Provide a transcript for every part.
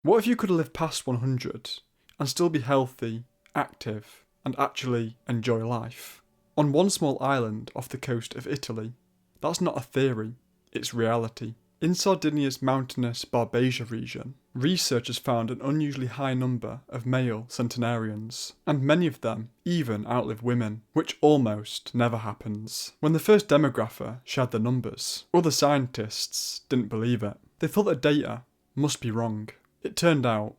What if you could live past 100 and still be healthy, active, and actually enjoy life? On one small island off the coast of Italy, that's not a theory, it's reality. In Sardinia's mountainous Barbagia region, researchers found an unusually high number of male centenarians, and many of them even outlive women, which almost never happens. When the first demographer shared the numbers, other scientists didn't believe it. They thought the data must be wrong. It turned out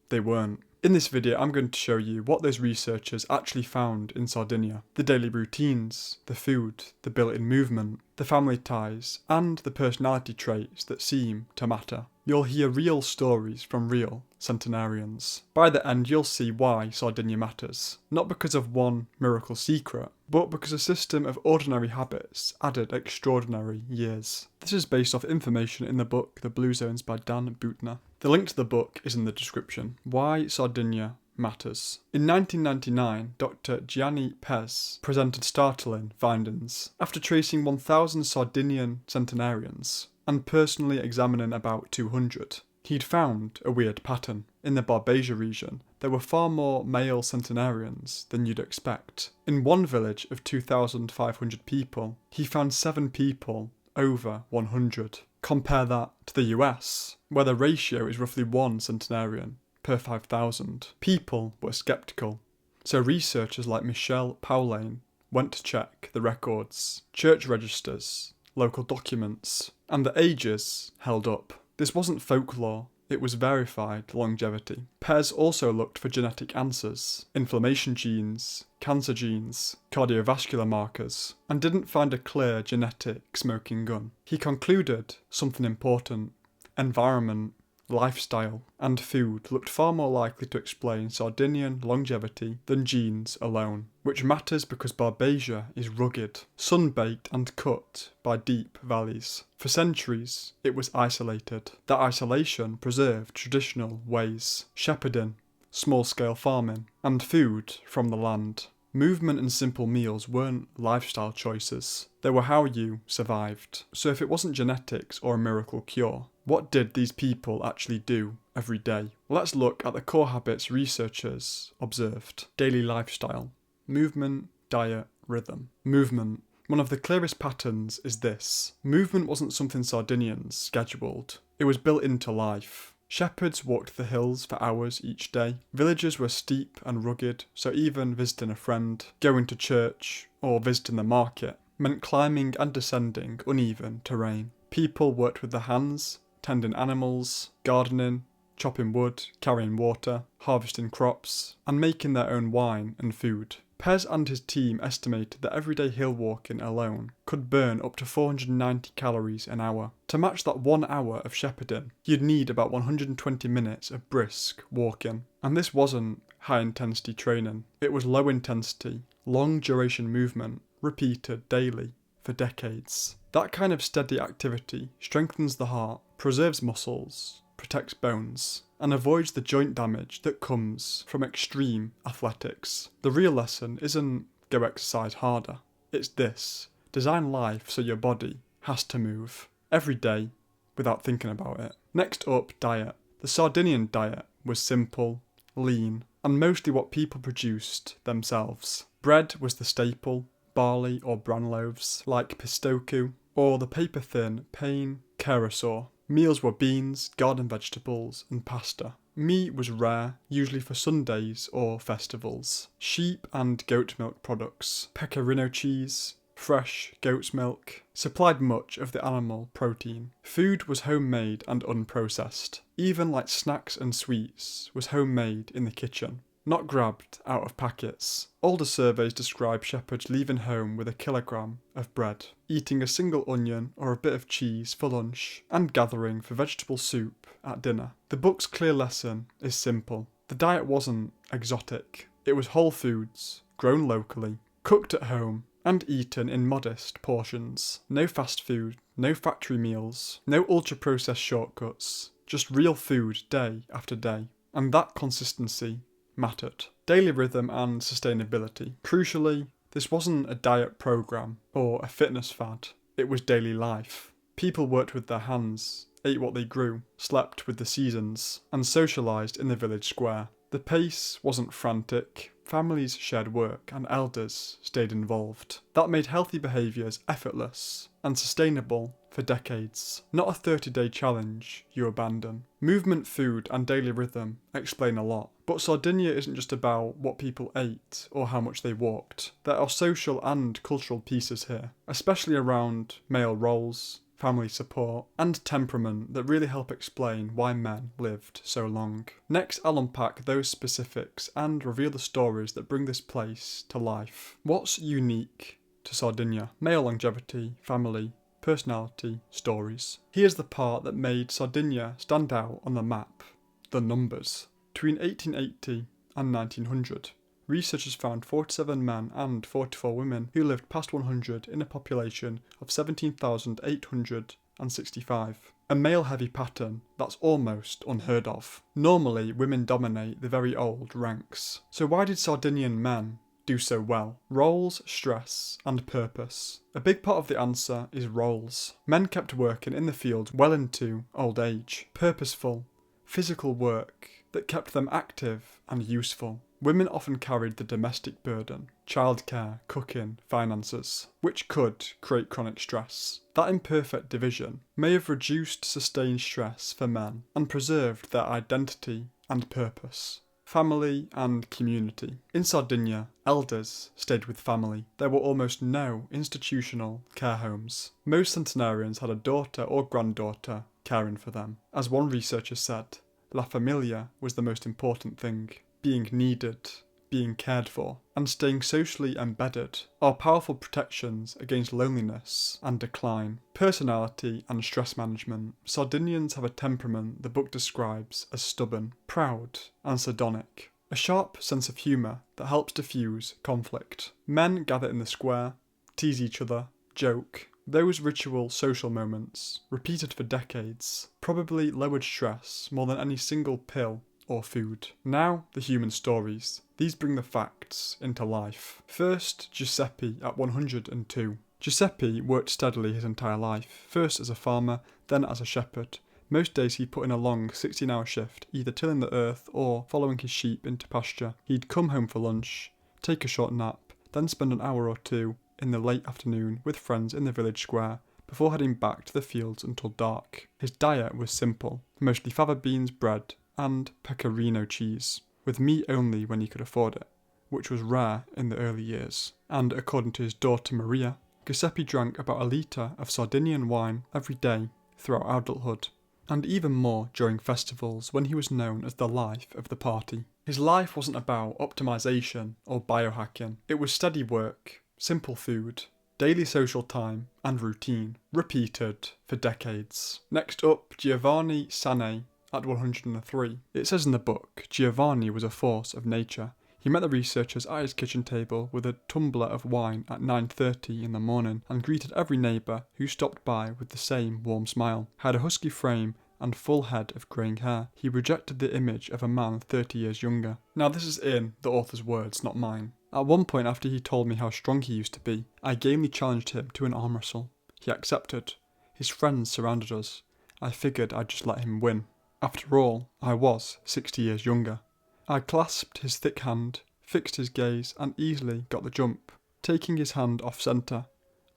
they weren't. In this video, I'm going to show you what those researchers actually found in Sardinia. The daily routines, the food, the built-in movement, the family ties, and the personality traits that seem to matter. You'll hear real stories from real centenarians. By the end, you'll see why Sardinia matters. Not because of one miracle secret, but because a system of ordinary habits added extraordinary years. This is based off information in the book The Blue Zones by Dan Buettner. The link to the book is in the description. Why Sardinia matters. In 1999, Dr. Gianni Pez presented startling findings. After tracing 1,000 Sardinian centenarians and personally examining about 200, he'd found a weird pattern. In the Barbagia region, there were far more male centenarians than you'd expect. In one village of 2,500 people, he found 7 people over 100. Compare that to the US, where the ratio is roughly 1 centenarian per 5,000. People were sceptical, so researchers like Michel Paulain went to check the records, church registers, local documents, and the ages held up. This wasn't folklore, it was verified longevity. Pez also looked for genetic answers, inflammation genes, cancer genes, cardiovascular markers, and didn't find a clear genetic smoking gun. He concluded something important: environment, lifestyle, and food looked far more likely to explain Sardinian longevity than genes alone, which matters because Barbagia is rugged, sun-baked and cut by deep valleys. For centuries, it was isolated. That isolation preserved traditional ways, shepherding, small-scale farming, and food from the land. Movement and simple meals weren't lifestyle choices, they were how you survived. So if it wasn't genetics or a miracle cure, what did these people actually do every day? Let's look at the core habits researchers observed. Daily lifestyle, movement, diet, rhythm. Movement. One of the clearest patterns is this. Movement wasn't something Sardinians scheduled, it was built into life. Shepherds walked the hills for hours each day. Villages were steep and rugged, so even visiting a friend, going to church, or visiting the market meant climbing and descending uneven terrain. People worked with their hands, tending animals, gardening, chopping wood, carrying water, harvesting crops, and making their own wine and food. Pez and his team estimated that everyday hill walking alone could burn up to 490 calories an hour. To match that 1 hour of shepherding, you'd need about 120 minutes of brisk walking. And this wasn't high-intensity training. It was low-intensity, long-duration movement, repeated daily for decades. That kind of steady activity strengthens the heart, preserves muscles, protects bones, and avoids the joint damage that comes from extreme athletics. The real lesson isn't go exercise harder, it's this: design life so your body has to move every day without thinking about it. Next up, diet. The Sardinian diet was simple, lean, and mostly what people produced themselves. Bread was the staple, barley or bran loaves like pistoccu, or the paper-thin pane carasau. Meals were beans, garden vegetables, and pasta. Meat was rare, usually for Sundays or festivals. Sheep and goat milk products, pecorino cheese, fresh goat's milk, supplied much of the animal protein. Food was homemade and unprocessed. Even like snacks and sweets was homemade in the kitchen, not grabbed out of packets. Older surveys describe shepherds leaving home with a kilogram of bread, eating a single onion or a bit of cheese for lunch, and gathering for vegetable soup at dinner. The book's clear lesson is simple. The diet wasn't exotic. It was whole foods, grown locally, cooked at home, and eaten in modest portions. No fast food, no factory meals, no ultra-processed shortcuts, just real food day after day. And that consistency mattered. Daily rhythm and sustainability. Crucially, this wasn't a diet program or a fitness fad. It was daily life. People worked with their hands, ate what they grew, slept with the seasons, and socialised in the village square. The pace wasn't frantic, families shared work and elders stayed involved. That made healthy behaviours effortless and sustainable for decades. Not a 30-day challenge you abandon. Movement, food and daily rhythm explain a lot. But Sardinia isn't just about what people ate or how much they walked. There are social and cultural pieces here, especially around male roles, family support, and temperament that really help explain why men lived so long. Next, I'll unpack those specifics and reveal the stories that bring this place to life. What's unique to Sardinia? Male longevity, family, personality, stories. Here's the part that made Sardinia stand out on the map: the numbers. Between 1880 and 1900, researchers found 47 men and 44 women who lived past 100 in a population of 17,865. A male-heavy pattern that's almost unheard of. Normally, women dominate the very old ranks. So why did Sardinian men do so well? Roles, stress, and purpose. A big part of the answer is roles. Men kept working in the fields well into old age. Purposeful, physical work that kept them active and useful. Women often carried the domestic burden, childcare, cooking, finances, which could create chronic stress. That imperfect division may have reduced sustained stress for men and preserved their identity and purpose. Family and community. In Sardinia, elders stayed with family. There were almost no institutional care homes. Most centenarians had a daughter or granddaughter caring for them. As one researcher said, La Familia was the most important thing. Being needed, being cared for, and staying socially embedded are powerful protections against loneliness and decline. Personality and stress management. Sardinians have a temperament the book describes as stubborn, proud, and sardonic. A sharp sense of humour that helps diffuse conflict. Men gather in the square, tease each other, joke. Those ritual social moments, repeated for decades, probably lowered stress more than any single pill or food. Now, the human stories. These bring the facts into life. First, Giuseppe at 102. Giuseppe worked steadily his entire life, first as a farmer, then as a shepherd. Most days he put in a long 16-hour shift, either tilling the earth or following his sheep into pasture. He'd come home for lunch, take a short nap, then spend an hour or two in the late afternoon with friends in the village square, before heading back to the fields until dark. His diet was simple, mostly fava beans, bread, and pecorino cheese, with meat only when he could afford it, which was rare in the early years. And according to his daughter Maria, Giuseppe drank about a litre of Sardinian wine every day throughout adulthood, and even more during festivals when he was known as the life of the party. His life wasn't about optimization or biohacking. It was steady work, simple food, daily social time, and routine, repeated for decades. Next up, Giovanni Sane at 103. It says in the book, Giovanni was a force of nature. He met the researchers at his kitchen table with a tumbler of wine at 9:30 in the morning and greeted every neighbour who stopped by with the same warm smile. Had a husky frame and full head of greying hair. He rejected the image of a man 30 years younger. Now this is in the author's words, not mine. At one point after he told me how strong he used to be, I gamely challenged him to an arm wrestle. He accepted. His friends surrounded us. I figured I'd just let him win. After all, I was 60 years younger. I clasped his thick hand, fixed his gaze, and easily got the jump, taking his hand off centre.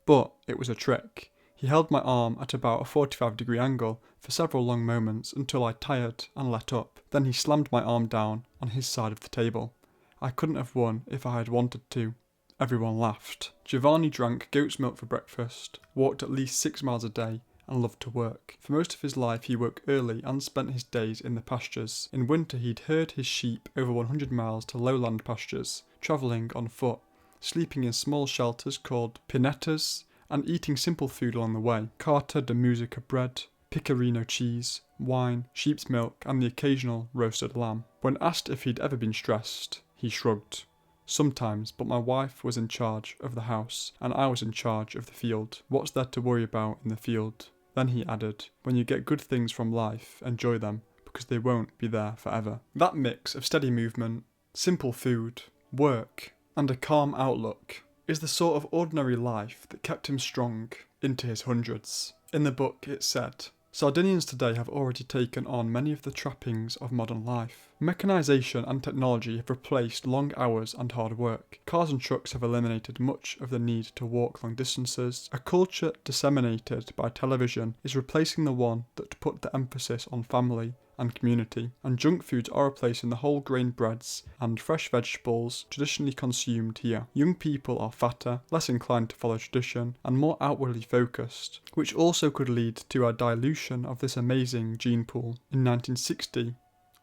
But it was a trick. He held my arm at about a 45-degree angle for several long moments until I tired and let up. Then he slammed my arm down on his side of the table. I couldn't have won if I had wanted to. Everyone laughed. Giovanni drank goat's milk for breakfast, walked at least 6 miles a day, and loved to work. For most of his life he woke early and spent his days in the pastures. In winter he'd herd his sheep over 100 miles to lowland pastures, travelling on foot, sleeping in small shelters called pinetas, and eating simple food along the way. Carta de musica bread, pecorino cheese, wine, sheep's milk, and the occasional roasted lamb. When asked if he'd ever been stressed, he shrugged. Sometimes, but my wife was in charge of the house, and I was in charge of the field. What's there to worry about in the field? Then he added, when you get good things from life, enjoy them, because they won't be there forever. That mix of steady movement, simple food, work, and a calm outlook is the sort of ordinary life that kept him strong into his hundreds. In the book it said, Sardinians today have already taken on many of the trappings of modern life. Mechanisation and technology have replaced long hours and hard work. Cars and trucks have eliminated much of the need to walk long distances. A culture disseminated by television is replacing the one that put the emphasis on family and community, and junk foods are replacing the whole grain breads and fresh vegetables traditionally consumed here. Young people are fatter, less inclined to follow tradition, and more outwardly focused, which also could lead to a dilution of this amazing gene pool. In 1960,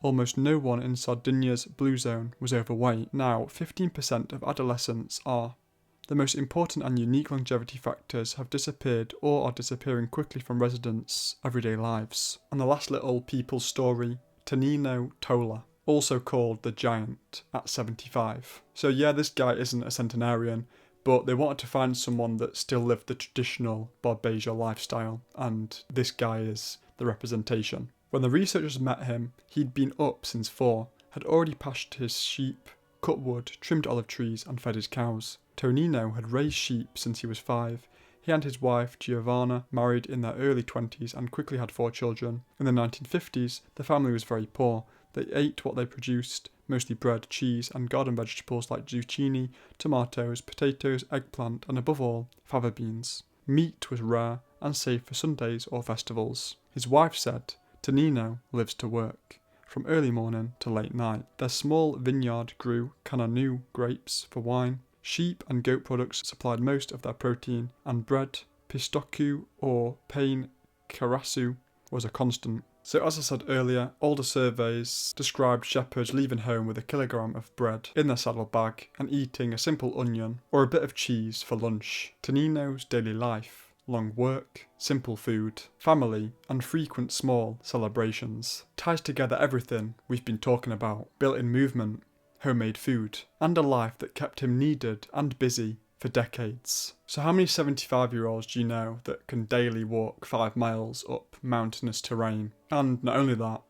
almost no one in Sardinia's blue zone was overweight. Now, 15% of adolescents are. The most important and unique longevity factors have disappeared or are disappearing quickly from residents' everyday lives. And the last little people's story, Tonino Tola, also called the Giant, at 75. So yeah, this guy isn't a centenarian, but they wanted to find someone that still lived the traditional Barbagia lifestyle, and this guy is the representation. When the researchers met him, he'd been up since 4, had already pastured his sheep, cut wood, trimmed olive trees, and fed his cows. Tonino had raised sheep since he was 5. He and his wife, Giovanna, married in their early 20s and quickly had 4 children. In the 1950s, the family was very poor. They ate what they produced, mostly bread, cheese, and garden vegetables like zucchini, tomatoes, potatoes, eggplant, and above all, fava beans. Meat was rare and saved for Sundays or festivals. His wife said, "Tonino lives to work, from early morning to late night." Their small vineyard grew Cannonau grapes for wine. Sheep and goat products supplied most of their protein, and bread, pistocchio or pane, carasau, was a constant. So as I said earlier, older surveys described shepherds leaving home with a kilogram of bread in their saddle bag and eating a simple onion or a bit of cheese for lunch. Tonino's daily life: long work, simple food, family, and frequent small celebrations ties together everything we've been talking about: built-in movement, homemade food, and a life that kept him needed and busy for decades. So how many 75-year-olds do you know that can daily walk 5 miles up mountainous terrain? And not only that,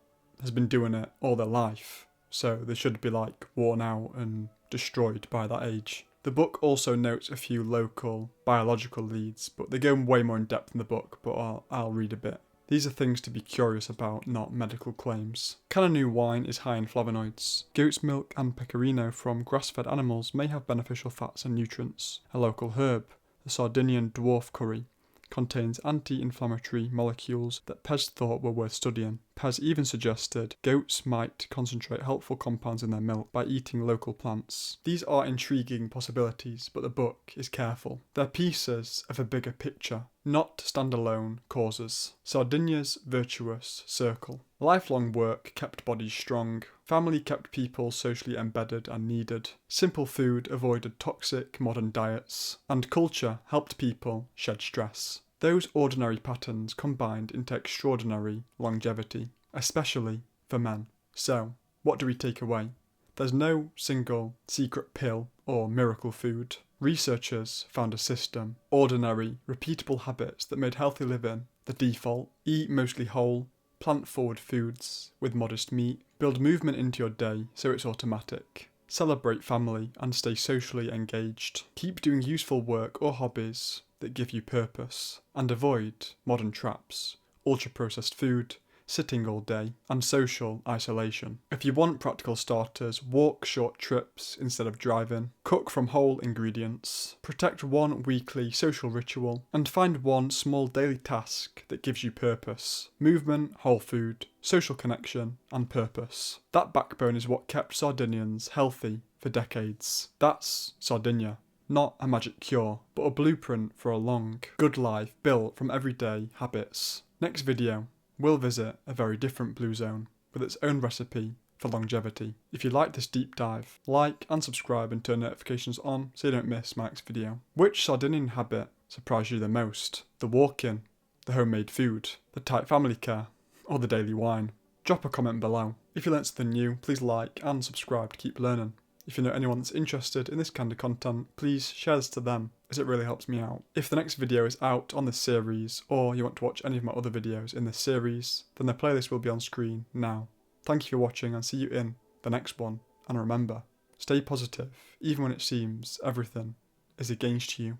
has been doing it all their life, so they should be like worn out and destroyed by that age. The book also notes a few local biological leads, but they go way more in depth in the book, but I'll read a bit. These are things to be curious about, not medical claims. Cannonau wine is high in flavonoids. Goat's milk and pecorino from grass-fed animals may have beneficial fats and nutrients. A local herb, the Sardinian dwarf curry, contains anti-inflammatory molecules that Pez thought were worth studying. Pez even suggested goats might concentrate helpful compounds in their milk by eating local plants. These are intriguing possibilities, but the book is careful. They're pieces of a bigger picture, not standalone causes. Sardinia's virtuous circle. Lifelong work kept bodies strong. Family kept people socially embedded and needed. Simple food avoided toxic modern diets. And culture helped people shed stress. Those ordinary patterns combined into extraordinary longevity, especially for men. So, what do we take away? There's no single secret pill or miracle food. Researchers found a system, ordinary, repeatable habits that made healthy living the default. Eat mostly whole, plant-forward foods with modest meat. Build movement into your day so it's automatic. Celebrate family and stay socially engaged. Keep doing useful work or hobbies that give you purpose. And avoid modern traps, ultra-processed food, sitting all day, and social isolation. If you want practical starters, walk short trips instead of driving, cook from whole ingredients, protect one weekly social ritual, and find one small daily task that gives you purpose. Movement, whole food, social connection, and purpose. That backbone is what kept Sardinians healthy for decades. That's Sardinia. Not a magic cure, but a blueprint for a long, good life built from everyday habits. Next video, we'll visit a very different blue zone with its own recipe for longevity. If you like this deep dive, like and subscribe and turn notifications on so you don't miss my next video. Which Sardinian habit surprised you the most? The walking, the homemade food, the tight family care, or the daily wine? Drop a comment below. If you learnt something new, please like and subscribe to keep learning. If you know anyone that's interested in this kind of content, please share this to them, as it really helps me out. If the next video is out on this series, or you want to watch any of my other videos in this series, then the playlist will be on screen now. Thank you for watching and see you in the next one. And remember, stay positive, even when it seems everything is against you.